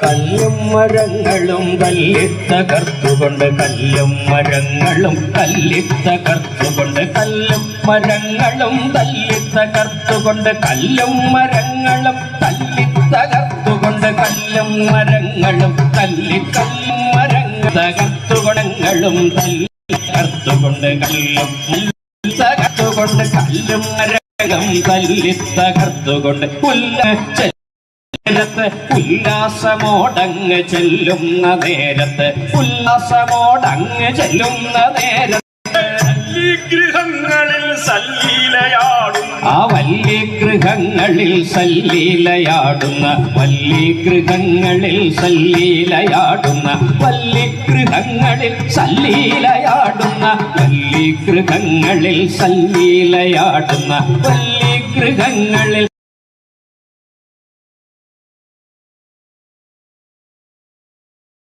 കല്ലും മരങ്ങളും തല്ലിത്തകർത്തുകൊണ്ട് കല്ലും മരങ്ങളും തല്ലിത്തകർത്തുകൊണ്ട് കല്ലും മരങ്ങളും തല്ലിത്തകർത്തുകൊണ്ട് കല്ലും മരങ്ങളും തല്ലിത്തകർത്തുകൊണ്ട് കല്ലും മരങ്ങളും തകർത്തുകൊണ്ടങ്ങളും തല്ലിത്തകർത്തുകൊണ്ട് കല്ലും തകർത്തുകൊണ്ട് കല്ലും മരകം തല്ലിത്തകർത്തുകൊണ്ട് ഉല്ലാസമോടങ്ങ് ചെല്ലുന്ന നേരത്ത് ഉല്ലാസമോടങ്ങ് ചെല്ലുന്ന നേരത്ത് ഗൃഹങ്ങളിൽ സല്ലീലയാടുന്ന ആ വല്യഗൃഹങ്ങളിൽ സല്ലീലയാടുന്ന വല്യഗൃഹങ്ങളിൽ സല്ലീലയാടുന്ന വല്യഗൃഹങ്ങളിൽ സല്ലീലയാടുന്ന വല്യഗൃഹങ്ങളിൽ സല്ലീലയാടുന്ന വല്യഗൃഹങ്ങളിൽ